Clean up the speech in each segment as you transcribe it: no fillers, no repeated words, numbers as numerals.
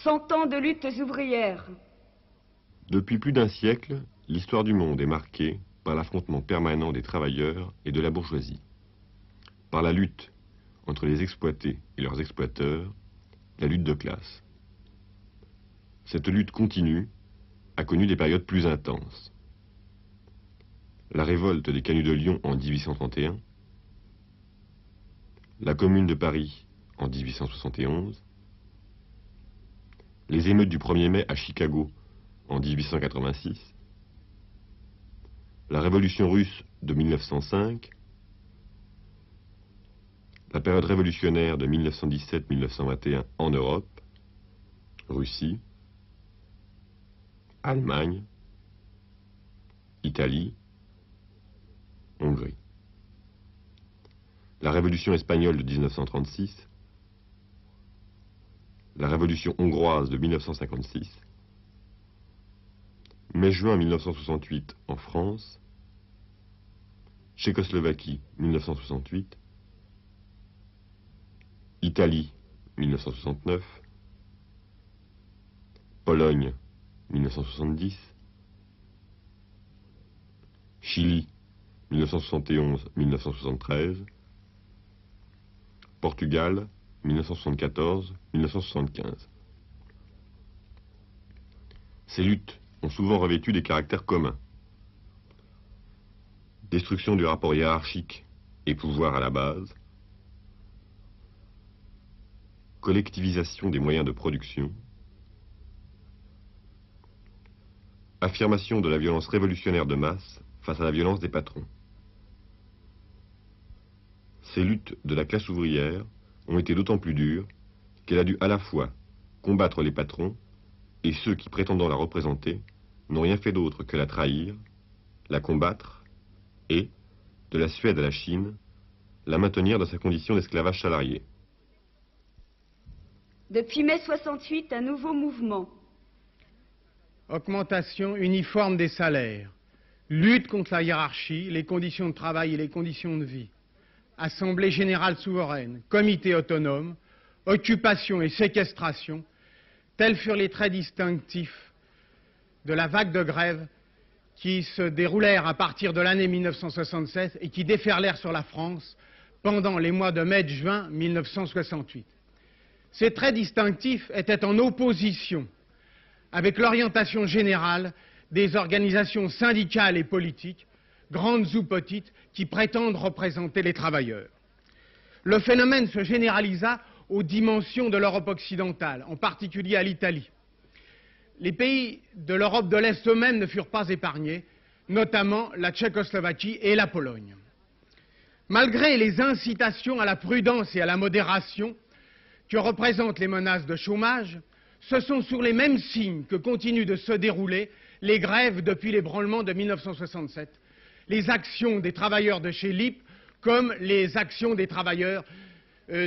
100 ans de luttes ouvrières. Depuis plus d'un siècle, l'histoire du monde est marquée par l'affrontement permanent des travailleurs et de la bourgeoisie, par la lutte entre les exploités et leurs exploiteurs, la lutte de classe. Cette lutte continue a connu des périodes plus intenses. La révolte des Canuts de Lyon en 1831, la Commune de Paris en 1871, les émeutes du 1er mai à Chicago en 1886, la révolution russe de 1905, la période révolutionnaire de 1917-1921 en Europe, Russie, Allemagne, Italie, Hongrie. La révolution espagnole de 1936, la révolution hongroise de 1956, mai-juin 1968 en France, Tchécoslovaquie 1968, Italie 1969, Pologne 1970, Chili 1971-1973, Portugal 1974-1975. Ces luttes ont souvent revêtu des caractères communs. Destruction du rapport hiérarchique et pouvoir à la base, collectivisation des moyens de production, affirmation de la violence révolutionnaire de masse face à la violence des patrons. Ces luttes de la classe ouvrière ont été d'autant plus dures qu'elle a dû à la fois combattre les patrons et ceux qui, prétendant la représenter, n'ont rien fait d'autre que la trahir, la combattre et, de la Suède à la Chine, la maintenir dans sa condition d'esclavage salarié. Depuis mai 68, un nouveau mouvement. Augmentation uniforme des salaires, lutte contre la hiérarchie, les conditions de travail et les conditions de vie, Assemblée générale souveraine, comité autonome, occupation et séquestration, tels furent les traits distinctifs de la vague de grève qui se déroulèrent à partir de l'année 1976 et qui déferlèrent sur la France pendant les mois de mai et de juin 1968. Ces traits distinctifs étaient en opposition avec l'orientation générale des organisations syndicales et politiques, grandes ou petites, qui prétendent représenter les travailleurs. Le phénomène se généralisa aux dimensions de l'Europe occidentale, en particulier à l'Italie. Les pays de l'Europe de l'Est eux-mêmes ne furent pas épargnés, notamment la Tchécoslovaquie et la Pologne. Malgré les incitations à la prudence et à la modération que représentent les menaces de chômage, ce sont sur les mêmes signes que continuent de se dérouler les grèves depuis l'ébranlement de 1967, les actions des travailleurs de chez LIP, comme les actions des travailleurs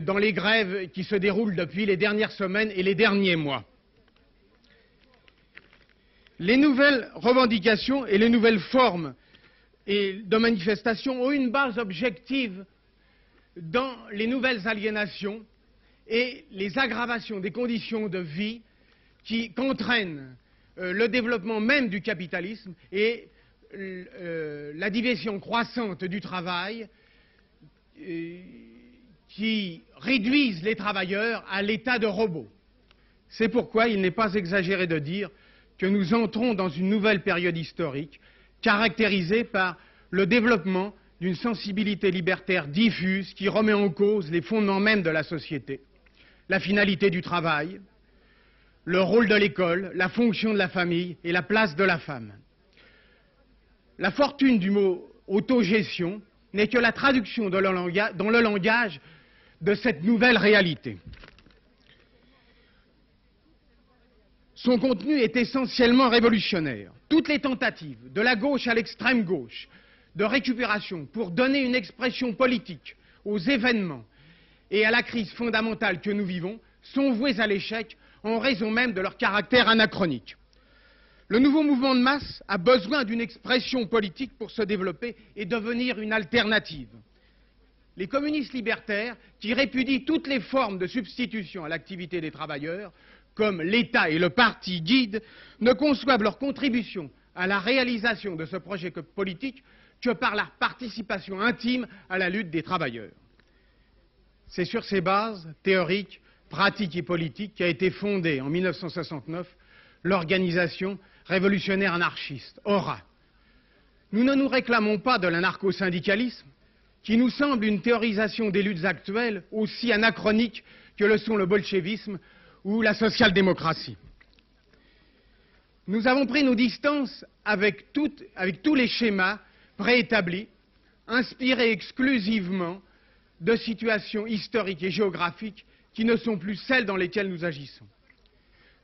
dans les grèves qui se déroulent depuis les dernières semaines et les derniers mois. Les nouvelles revendications et les nouvelles formes de manifestation ont une base objective dans les nouvelles aliénations et les aggravations des conditions de vie qu'entraîne le développement même du capitalisme et la division croissante du travail qui réduisent les travailleurs à l'état de robots. C'est pourquoi il n'est pas exagéré de dire que nous entrons dans une nouvelle période historique caractérisée par le développement d'une sensibilité libertaire diffuse qui remet en cause les fondements mêmes de la société, la finalité du travail, le rôle de l'école, la fonction de la famille et la place de la femme. La fortune du mot autogestion n'est que la traduction dans le langage de cette nouvelle réalité. Son contenu est essentiellement révolutionnaire. Toutes les tentatives, de la gauche à l'extrême gauche, de récupération pour donner une expression politique aux événements et à la crise fondamentale que nous vivons, sont vouées à l'échec en raison même de leur caractère anachronique. Le nouveau mouvement de masse a besoin d'une expression politique pour se développer et devenir une alternative. Les communistes libertaires, qui répudient toutes les formes de substitution à l'activité des travailleurs, comme l'État et le parti guide, ne conçoivent leur contribution à la réalisation de ce projet politique que par la participation intime à la lutte des travailleurs. C'est sur ces bases théoriques, pratiques et politiques qu'a été fondée en 1969 l'organisation révolutionnaire anarchiste, ORA. Nous ne nous réclamons pas de l'anarcho-syndicalisme, qui nous semble une théorisation des luttes actuelles aussi anachronique que le sont le bolchevisme ou la social-démocratie. Nous avons pris nos distances avec tous les schémas préétablis, inspirés exclusivement de situations historiques et géographiques qui ne sont plus celles dans lesquelles nous agissons.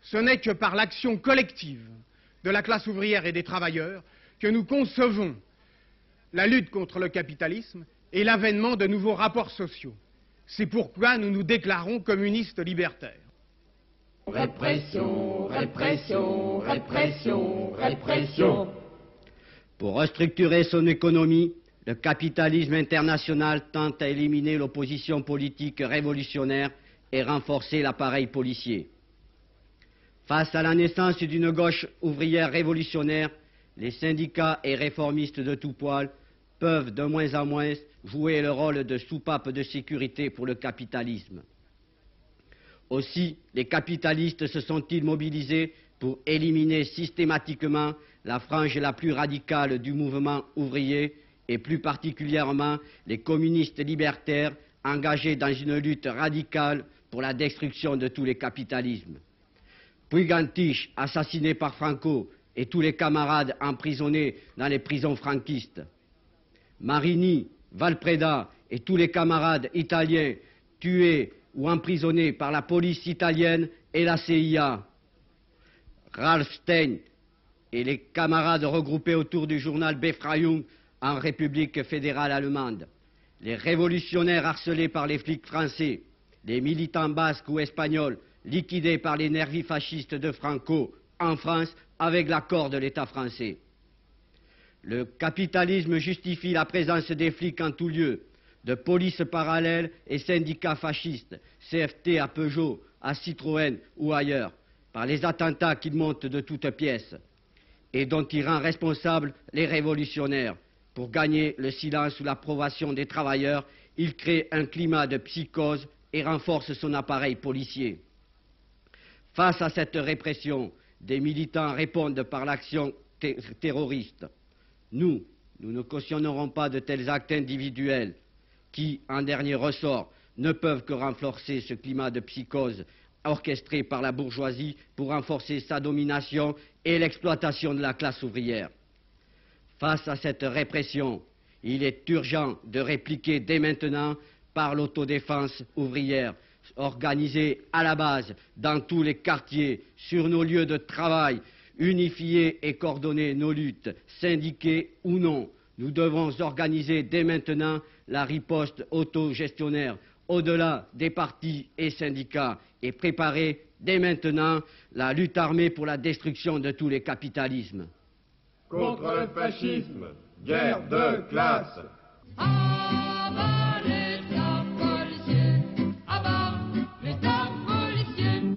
Ce n'est que par l'action collective de la classe ouvrière et des travailleurs que nous concevons la lutte contre le capitalisme et l'avènement de nouveaux rapports sociaux. C'est pourquoi nous nous déclarons communistes libertaires. Répression, répression, répression, répression. Pour restructurer son économie, le capitalisme international tente à éliminer l'opposition politique révolutionnaire et renforcer l'appareil policier. Face à la naissance d'une gauche ouvrière révolutionnaire, les syndicats et réformistes de tout poil peuvent de moins en moins jouer le rôle de soupape de sécurité pour le capitalisme. Aussi, les capitalistes se sont-ils mobilisés pour éliminer systématiquement la frange la plus radicale du mouvement ouvrier et plus particulièrement les communistes libertaires engagés dans une lutte radicale pour la destruction de tous les capitalismes. Puig-Antich, assassiné par Franco, et tous les camarades emprisonnés dans les prisons franquistes. Marini, Valpreda et tous les camarades italiens tués ou emprisonnés par la police italienne et la CIA. Ralph Stein et les camarades regroupés autour du journal Befreiung en République fédérale allemande. Les révolutionnaires harcelés par les flics français. Les militants basques ou espagnols liquidés par les nervis fascistes de Franco en France avec l'accord de l'État français. Le capitalisme justifie la présence des flics en tout lieu, de polices parallèles et syndicats fascistes, CFT à Peugeot, à Citroën ou ailleurs, par les attentats qu'ils montent de toutes pièces, et dont il rend responsables les révolutionnaires. Pour gagner le silence ou l'approbation des travailleurs, il crée un climat de psychose et renforce son appareil policier. Face à cette répression, des militants répondent par l'action terroriste. Nous ne cautionnerons pas de tels actes individuels qui, en dernier ressort, ne peuvent que renforcer ce climat de psychose orchestré par la bourgeoisie pour renforcer sa domination et l'exploitation de la classe ouvrière. Face à cette répression, il est urgent de répliquer dès maintenant par l'autodéfense ouvrière, organisée à la base, dans tous les quartiers, sur nos lieux de travail, unifier et coordonner nos luttes, syndiquées ou non. Nous devons organiser dès maintenant la riposte autogestionnaire, au-delà des partis et syndicats, et préparer dès maintenant la lutte armée pour la destruction de tous les capitalismes. Contre le fascisme, guerre de classe. Abat l'État policier, abat l'État policier.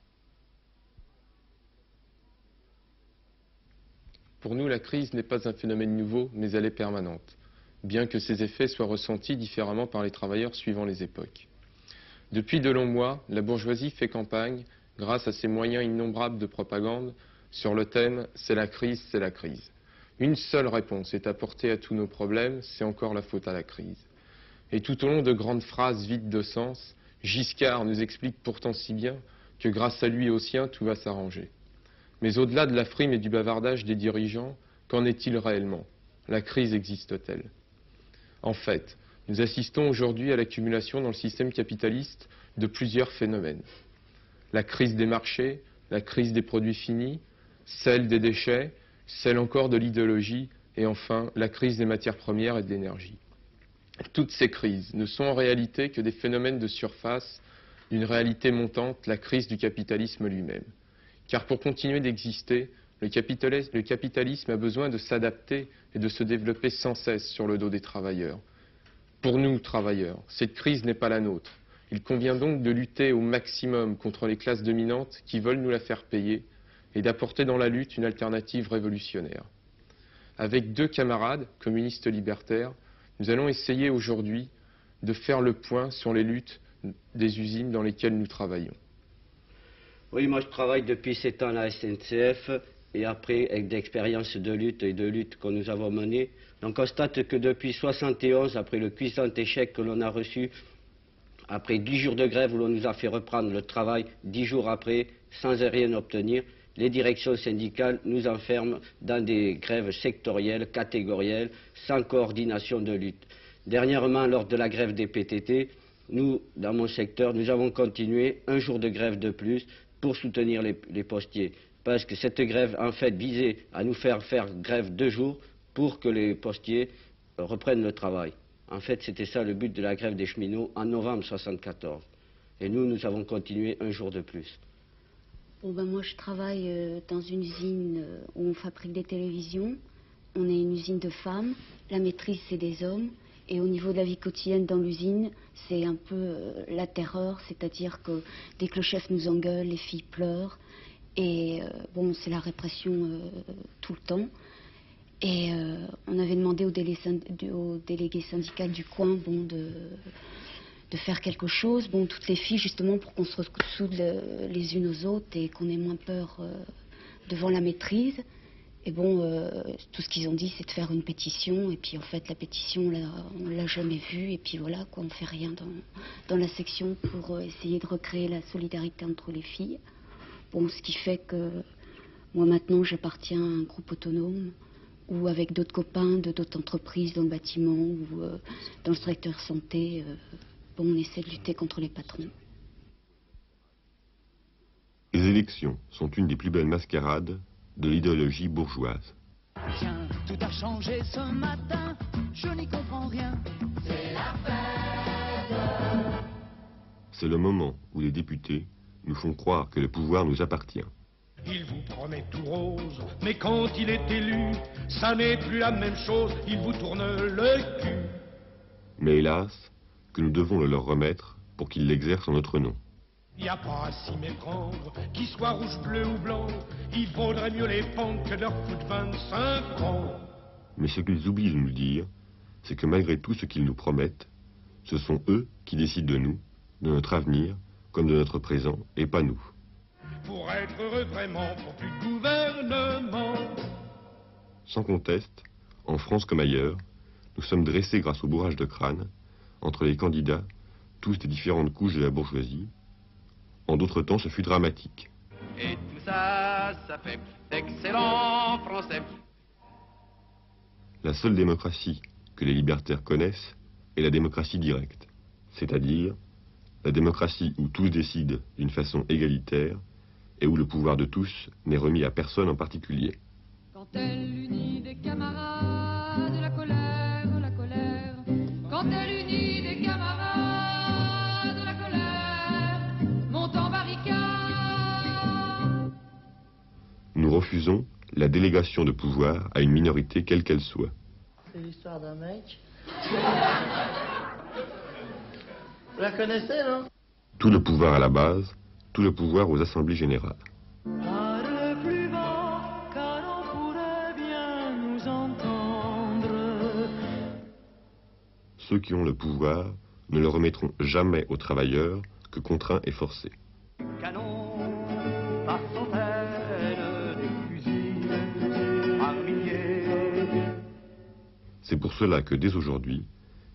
Pour nous, la crise n'est pas un phénomène nouveau, mais elle est permanente, bien que ses effets soient ressentis différemment par les travailleurs suivant les époques. Depuis de longs mois, la bourgeoisie fait campagne, grâce à ses moyens innombrables de propagande, sur le thème « c'est la crise, c'est la crise ». Une seule réponse est apportée à tous nos problèmes, c'est encore la faute à la crise. Et tout au long de grandes phrases vides de sens, Giscard nous explique pourtant si bien que grâce à lui et aux siens, tout va s'arranger. Mais au-delà de la frime et du bavardage des dirigeants, qu'en est-il réellement? La crise existe-t-elle? En fait, nous assistons aujourd'hui à l'accumulation dans le système capitaliste de plusieurs phénomènes. La crise des marchés, la crise des produits finis, celle des déchets, celle encore de l'idéologie et enfin la crise des matières premières et de l'énergie. Toutes ces crises ne sont en réalité que des phénomènes de surface d'une réalité montante, la crise du capitalisme lui-même. Car pour continuer d'exister, le capitalisme a besoin de s'adapter et de se développer sans cesse sur le dos des travailleurs. Pour nous, travailleurs, cette crise n'est pas la nôtre. Il convient donc de lutter au maximum contre les classes dominantes qui veulent nous la faire payer et d'apporter dans la lutte une alternative révolutionnaire. Avec 2 camarades, communistes libertaires, nous allons essayer aujourd'hui de faire le point sur les luttes des usines dans lesquelles nous travaillons. Oui, moi je travaille depuis 7 ans à la SNCF et après, avec des expériences de lutte et de lutte que nous avons menées, on constate que depuis 1971, après le cuisant échec que l'on a reçu, après 10 jours de grève où l'on nous a fait reprendre le travail 10 jours après, sans rien obtenir, les directions syndicales nous enferment dans des grèves sectorielles, catégorielles, sans coordination de lutte. Dernièrement, lors de la grève des PTT, nous, dans mon secteur, nous avons continué 1 jour de grève de plus pour soutenir les postiers. Parce que cette grève, en fait, visait à nous faire grève 2 jours pour que les postiers reprennent le travail. En fait, c'était ça le but de la grève des cheminots en novembre 1974. Et nous avons continué 1 jour de plus. Bon, moi, je travaille dans une usine où on fabrique des télévisions. On est une usine de femmes. La maîtrise, c'est des hommes. Et au niveau de la vie quotidienne dans l'usine, c'est un peu la terreur. C'est-à-dire que dès que le chef nous engueule, les filles pleurent. Et c'est la répression tout le temps. Et on avait demandé au délégué syndical du coin de faire quelque chose. Toutes les filles, justement, pour qu'on se ressoude les unes aux autres et qu'on ait moins peur devant la maîtrise. Et tout ce qu'ils ont dit, c'est de faire une pétition. Et puis, en fait, la pétition, on l'a jamais vue. Et puis voilà, quoi, on fait rien dans la section pour essayer de recréer la solidarité entre les filles. Ce qui fait que moi, maintenant, j'appartiens à un groupe autonome ou avec d'autres copains de d'autres entreprises dans le bâtiment ou dans le secteur santé. On essaie de lutter contre les patrons. Les élections sont une des plus belles mascarades de l'idéologie bourgeoise. Tiens, tout a changé ce matin, je n'y comprends rien. C'est la fête. C'est le moment où les députés nous font croire que le pouvoir nous appartient. Il vous promet tout rose, mais quand il est élu, ça n'est plus la même chose, il vous tourne le cul. Mais hélas, que nous devons le leur remettre pour qu'ils l'exercent en notre nom. Il n'y a pas à s'y méprendre, qu'ils soient rouge, bleu ou blanc, il vaudrait mieux les pendre que de leur foutre 25 ans. Mais ce qu'ils oublient de nous dire, c'est que malgré tout ce qu'ils nous promettent, ce sont eux qui décident de nous, de notre avenir, comme de notre présent, et pas nous. Pour être heureux vraiment, pour plus de gouvernement. Sans conteste, en France comme ailleurs, nous sommes dressés grâce au bourrage de crâne entre les candidats, tous des différentes couches de la bourgeoisie. En d'autres temps, ce fut dramatique. Et tout ça, ça fait d'excellents Français. La seule démocratie que les libertaires connaissent est la démocratie directe, c'est-à-dire la démocratie où tous décident d'une façon égalitaire et où le pouvoir de tous n'est remis à personne en particulier. Quand elle unit des camarades, la colère, la colère. Quand elle unit des camarades, la colère monte en barricade. Nous refusons la délégation de pouvoir à une minorité quelle qu'elle soit. C'est l'histoire d'un mec. Vous la connaissez, non? Tout le pouvoir à la base, tout le pouvoir aux assemblées générales. Parle plus bas, car on pourrait bien nous entendre. Ceux qui ont le pouvoir ne le remettront jamais aux travailleurs que contraints et forcés. Canon, par centaines, des fusils, par milliers. C'est pour cela que dès aujourd'hui,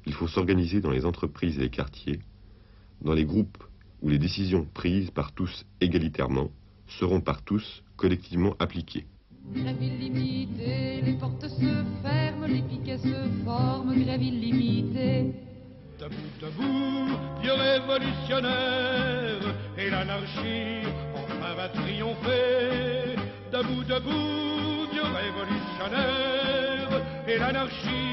il faut s'organiser dans les entreprises et les quartiers, dans les groupes où les décisions prises par tous égalitairement seront par tous collectivement appliquées. Grève illimitée, les portes se ferment, les piquets se forment, grève illimitée. Debout, debout, vieux révolutionnaire, et l'anarchie enfin va triompher. Debout, debout, vieux révolutionnaire, et l'anarchie